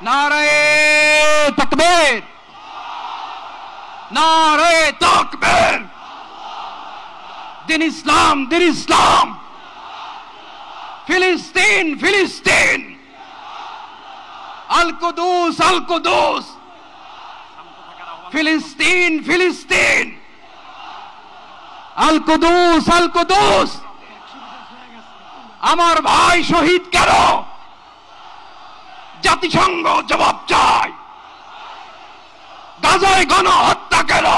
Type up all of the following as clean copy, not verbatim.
নারায়ে তাকবীর, নারায়ে তাকবীর। দিন ইসলাম, দিন ইসলাম। ফিলিস্তিন, ফিলিস্তিন। আল কুদুস, আল কুদুস। ফিলিস্তিন, ফিলিস্তিন। আল কুদুস, আল কুদুস। আমার ভাই শহীদ কেন? জাতিসংঘ জবাব চায়। গাজায় গণহত্যা কেন?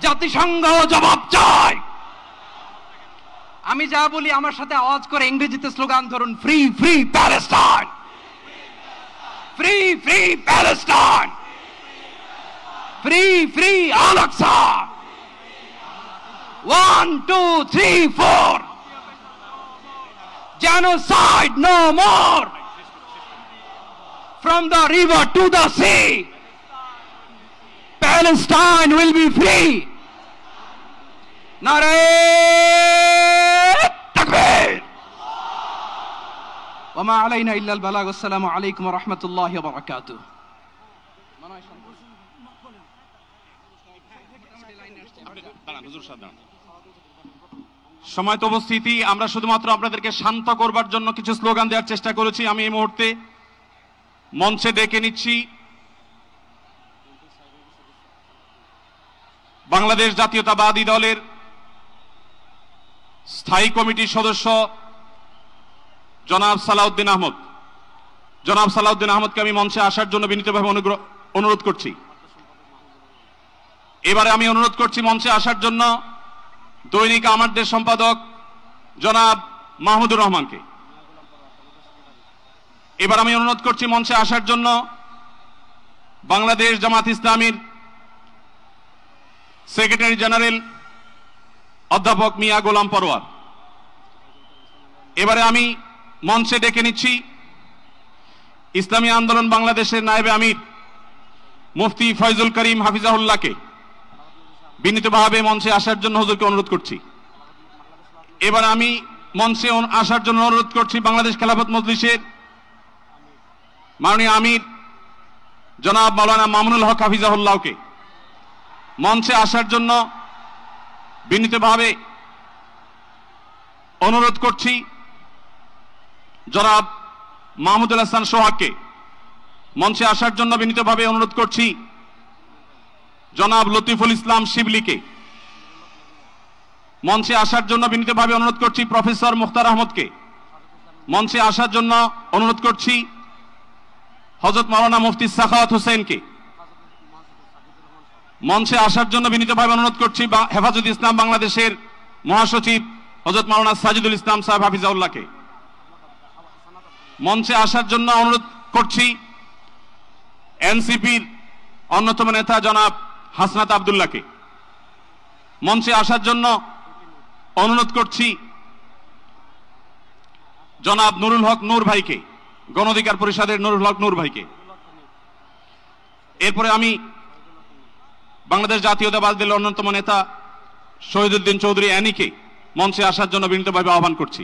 জাতিসংঘ জবাব চায়। আমি যা বলি আমার সাথে আওয়াজ করে ইংরেজিতে স্লোগান ধরুন, free free Palestine, free free Palestine, free free Al Aqsa. 1 2 3 4, genocide no more. From the river to the sea, Palestine will be free. Nare takbir. Wa ma alayna illa al balagh. Assalamu alaykum wa rahmatullahi wa barakatuh. সময়ত উপস্থিতি, আমরা শুধুমাত্র আপনাদেরকে শান্ত করবার জন্য কিছু slogan দেওয়ার চেষ্টা করেছি। আমি এই মুহূর্তে মঞ্চে ডেকে নিচ্ছি বাংলাদেশ জাতীয়তাবাদী দলের স্থায়ী কমিটির সদস্য জনাব সালাউদ্দিন আহমদ। জনাব সালাউদ্দিন আহমদকে আমি মঞ্চে আসার জন্য বিনীতভাবে অনুরোধ করছি। এবারে আমি অনুরোধ করছি মঞ্চে আসার জন্য দৈনিক আমার দেশ সম্পাদক জনাব মাহমুদুর রহমানকে। এবার আমি অনুরোধ করছি মঞ্চে আসার জন্য বাংলাদেশ জামাত ইসলামীর সেক্রেটারি জেনারেল অধ্যাপক মিয়া গোলাম পরোয়ার। এবারে আমি মঞ্চে ডেকে নিচ্ছি ইসলামী আন্দোলন বাংলাদেশের নায়েবে আমির মুফতি ফয়জুল করিম হাফিজাহুল্লাহকে বিনীতভাবে মঞ্চে আসার জন্য হুজুরকে অনুরোধ করছি। এবার আমি মঞ্চে আসার জন্য অনুরোধ করছি বাংলাদেশ খেলাফত মজলিসের মাননীয় আমির জনাব মাওলানা মামুনুল হক হাফিজাহুল্লাহকে মঞ্চে আসার জন্য বিনীতভাবে অনুরোধ করছি। জনাব মাহমুদুল হাসান সোহাগকে মঞ্চে আসার জন্য বিনীতভাবে অনুরোধ করছি। জনাব লতিফুল ইসলাম শিবলিকে মঞ্চে আসার জন্য বিনীতভাবে অনুরোধ করছি। প্রফেসর মুখতার আহমদকে মঞ্চে আসার জন্য অনুরোধ করছি। হযরত মাওলানা মুফতি সাখাওয়াত হোসেনকে মঞ্চে আসার জন্য বিনীতভাবে অনুরোধ করছি। হেফাজত ইসলাম বাংলাদেশের মহাসচিব হযরত মাওলানা সাজিদুল ইসলাম সাহেব হাফিজাউল্লাহকে মঞ্চে আসার জন্য অনুরোধ করছি। এনসিপির অন্যতম নেতা জনাব হাসনাত আব্দুল্লাহকে মঞ্চে আসার জন্য অনুরোধ করছি। জনাব নুরুল হক নূর ভাইকে, গণ অধিকার পরিষদের নুরুল হক নূর ভাইকে। এরপরে আমি বাংলাদেশ জাতীয়তাবাদী দলের অন্যতম নেতা শহীদুদ্দিন চৌধুরী অ্যানিকে মঞ্চে আসার জন্য বিনীতভাবে আহ্বান করছি।